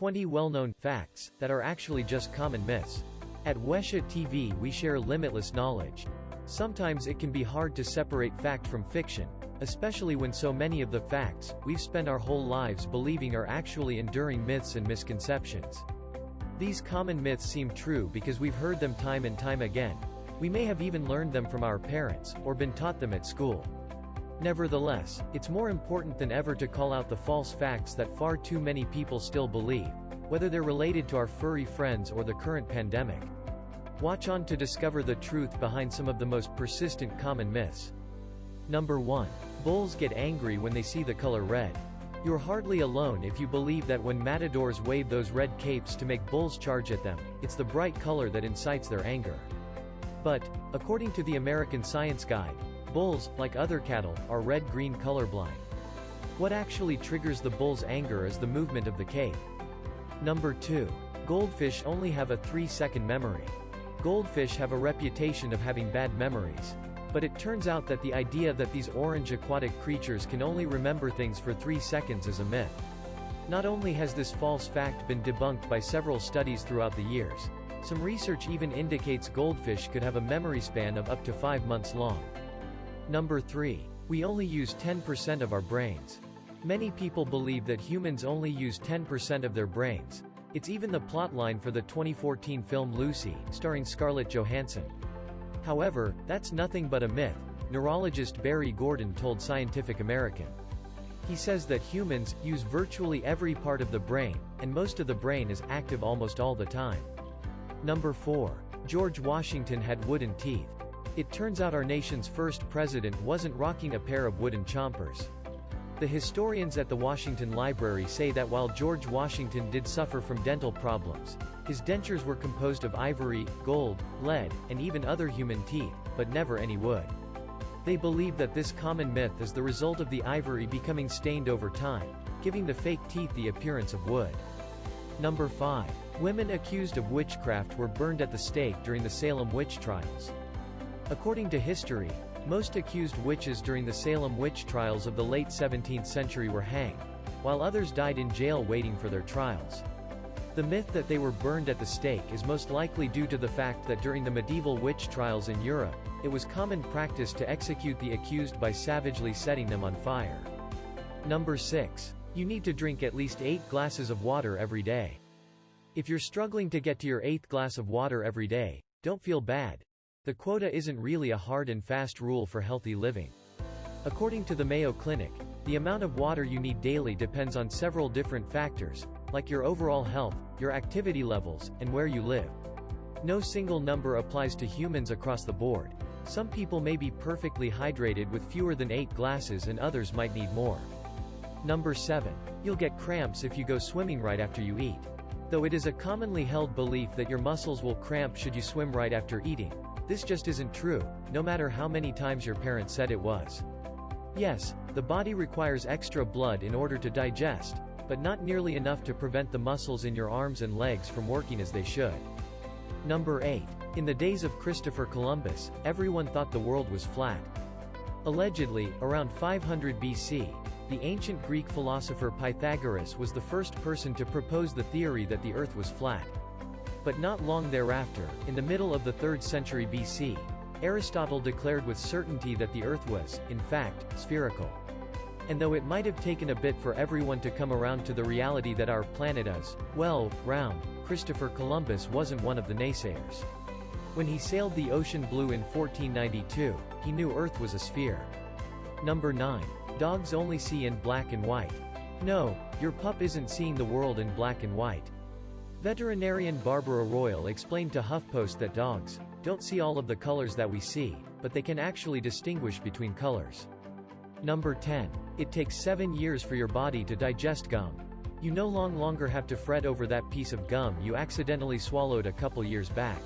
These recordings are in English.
20 well-known facts that are actually just common myths. At Wesha TV we share limitless knowledge. Sometimes it can be hard to separate fact from fiction, especially when so many of the facts we've spent our whole lives believing are actually enduring myths and misconceptions. These common myths seem true because we've heard them time and time again. We may have even learned them from our parents, or been taught them at school. Nevertheless, it's more important than ever to call out the false facts that far too many people still believe, whether they're related to our furry friends or the current pandemic. Watch on to discover the truth behind some of the most persistent common myths. Number 1. Bulls get angry when they see the color red. You're hardly alone if you believe that when matadors wave those red capes to make bulls charge at them, it's the bright color that incites their anger. But, according to the American Science Guide, bulls, like other cattle, are red-green colorblind. What actually triggers the bull's anger is the movement of the cape. Number 2. Goldfish only have a 3-second memory. Goldfish have a reputation of having bad memories. But it turns out that the idea that these orange aquatic creatures can only remember things for 3 seconds is a myth. Not only has this false fact been debunked by several studies throughout the years, some research even indicates goldfish could have a memory span of up to 5 months long. Number 3. We only use 10% of our brains. Many people believe that humans only use 10% of their brains. It's even the plotline for the 2014 film Lucy, starring Scarlett Johansson. However, that's nothing but a myth, neurologist Barry Gordon told Scientific American. He says that humans use virtually every part of the brain, and most of the brain is active almost all the time. Number 4. George Washington had wooden teeth. It turns out our nation's first president wasn't rocking a pair of wooden chompers. The historians at the Washington Library say that while George Washington did suffer from dental problems, his dentures were composed of ivory, gold, lead, and even other human teeth, but never any wood. They believe that this common myth is the result of the ivory becoming stained over time, giving the fake teeth the appearance of wood. Number 5. Women accused of witchcraft were burned at the stake during the Salem witch trials. According to history, most accused witches during the Salem witch trials of the late 17th century were hanged, while others died in jail waiting for their trials. The myth that they were burned at the stake is most likely due to the fact that during the medieval witch trials in Europe, it was common practice to execute the accused by savagely setting them on fire. Number 6. You need to drink at least 8 glasses of water every day. If you're struggling to get to your 8th glass of water every day, don't feel bad. The quota isn't really a hard and fast rule for healthy living. According to the Mayo Clinic, the amount of water you need daily depends on several different factors, like your overall health, your activity levels, and where you live. No single number applies to humans across the board. Some people may be perfectly hydrated with fewer than 8 glasses and others might need more. Number 7. You'll get cramps if you go swimming right after you eat. Though it is a commonly held belief that your muscles will cramp should you swim right after eating, this just isn't true, no matter how many times your parents said it was. Yes, the body requires extra blood in order to digest, but not nearly enough to prevent the muscles in your arms and legs from working as they should. Number 8. In the days of Christopher Columbus, everyone thought the world was flat. Allegedly, around 500 BC, the ancient Greek philosopher Pythagoras was the first person to propose the theory that the Earth was flat. But not long thereafter, in the middle of the 3rd century BC, Aristotle declared with certainty that the Earth was, in fact, spherical. And though it might have taken a bit for everyone to come around to the reality that our planet is, well, round, Christopher Columbus wasn't one of the naysayers. When he sailed the ocean blue in 1492, he knew Earth was a sphere. Number 9. Dogs only see in black and white. No, your pup isn't seeing the world in black and white. Veterinarian Barbara Royal explained to HuffPost that dogs don't see all of the colors that we see, but they can actually distinguish between colors. Number 10. It takes 7 years for your body to digest gum. You no longer have to fret over that piece of gum you accidentally swallowed a couple years back.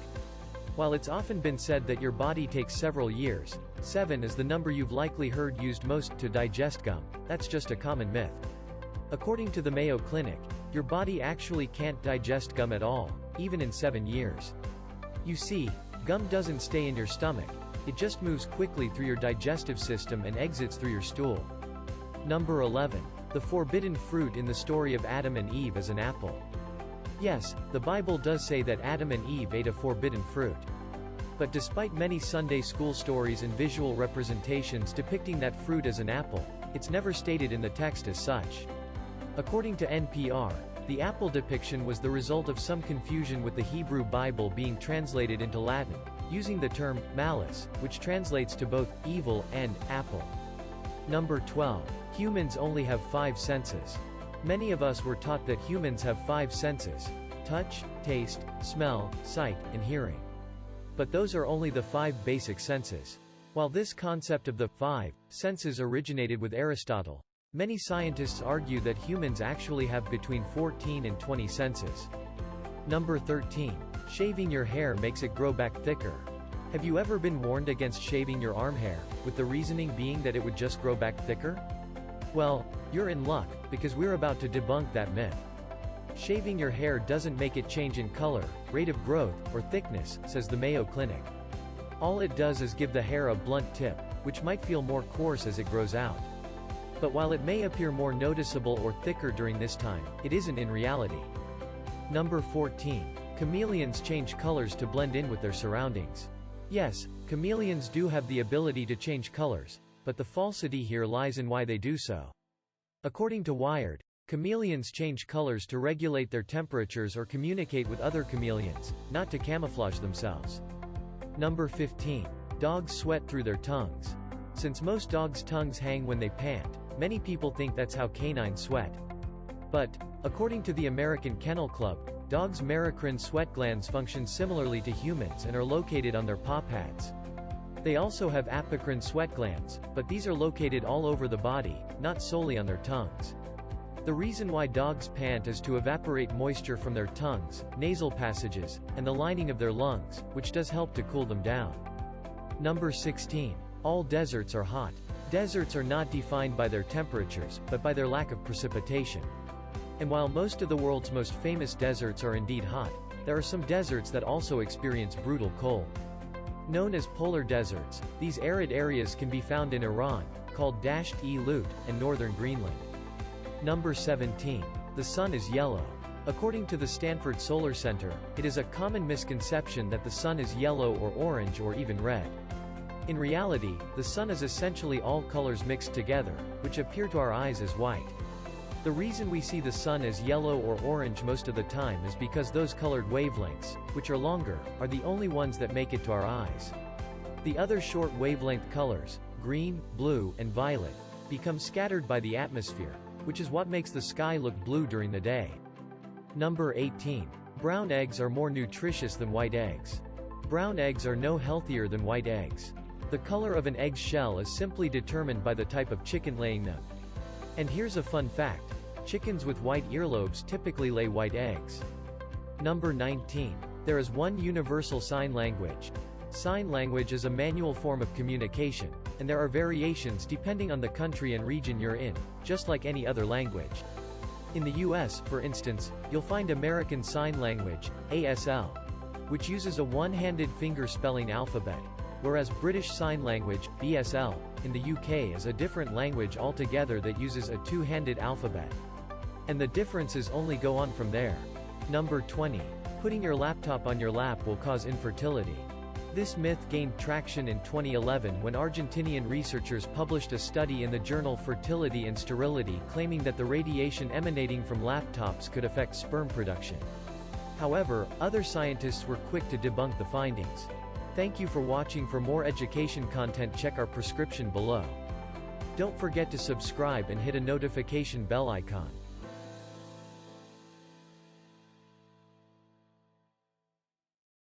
While it's often been said that your body takes several years, 7 is the number you've likely heard used most to digest gum. That's just a common myth. According to the Mayo Clinic, your body actually can't digest gum at all, even in 7 years. You see, gum doesn't stay in your stomach, it just moves quickly through your digestive system and exits through your stool. Number 11. The forbidden fruit in the story of Adam and Eve is an apple. Yes, the Bible does say that Adam and Eve ate a forbidden fruit. But despite many Sunday school stories and visual representations depicting that fruit as an apple, it's never stated in the text as such. According to NPR, the apple depiction was the result of some confusion with the Hebrew Bible being translated into Latin, using the term malus, which translates to both evil and apple. Number 12. Humans only have 5 senses. Many of us were taught that humans have 5 senses: touch, taste, smell, sight, and hearing. But those are only the 5 basic senses. While this concept of the 5 senses originated with Aristotle, many scientists argue that humans actually have between 14 and 20 senses. Number 13. Shaving your hair makes it grow back thicker. Have you ever been warned against shaving your arm hair, with the reasoning being that it would just grow back thicker? Well, you're in luck, because we're about to debunk that myth. Shaving your hair doesn't make it change in color, rate of growth, or thickness, says the Mayo Clinic. All it does is give the hair a blunt tip, which might feel more coarse as it grows out. But while it may appear more noticeable or thicker during this time, it isn't in reality. Number 14. Chameleons change colors to blend in with their surroundings. Yes, chameleons do have the ability to change colors, but the falsity here lies in why they do so. According to Wired, chameleons change colors to regulate their temperatures or communicate with other chameleons, not to camouflage themselves. Number 15. Dogs sweat through their tongues. Since most dogs' tongues hang when they pant, many people think that's how canines sweat. But, according to the American Kennel Club, dogs' merocrine sweat glands function similarly to humans and are located on their paw pads. They also have apocrine sweat glands, but these are located all over the body, not solely on their tongues. The reason why dogs pant is to evaporate moisture from their tongues, nasal passages, and the lining of their lungs, which does help to cool them down. Number 16. All deserts are hot. Deserts are not defined by their temperatures, but by their lack of precipitation. And while most of the world's most famous deserts are indeed hot, there are some deserts that also experience brutal cold. Known as polar deserts, these arid areas can be found in Iran, called Dasht-e-Lut, and northern Greenland. Number 17. The sun is yellow. According to the Stanford Solar Center, it is a common misconception that the sun is yellow or orange or even red. In reality, the sun is essentially all colors mixed together, which appear to our eyes as white. The reason we see the sun as yellow or orange most of the time is because those colored wavelengths, which are longer, are the only ones that make it to our eyes. The other short wavelength colors, green, blue, and violet, become scattered by the atmosphere, which is what makes the sky look blue during the day. Number 18. Brown eggs are more nutritious than white eggs. Brown eggs are no healthier than white eggs. The color of an egg's shell is simply determined by the type of chicken laying them. And here's a fun fact. Chickens with white earlobes typically lay white eggs. Number 19. There is one universal sign language. Sign language is a manual form of communication, and there are variations depending on the country and region you're in, just like any other language. In the US, for instance, you'll find American Sign Language, ASL, which uses a one-handed finger spelling alphabet, whereas British Sign Language, BSL, in the UK is a different language altogether that uses a two-handed alphabet. And the differences only go on from there. Number 20. Putting your laptop on your lap will cause infertility. This myth gained traction in 2011 when Argentinian researchers published a study in the journal Fertility and Sterility claiming that the radiation emanating from laptops could affect sperm production. However, other scientists were quick to debunk the findings. Thank you for watching. For more education content, check our prescription below. Don't forget to subscribe and hit a notification bell icon.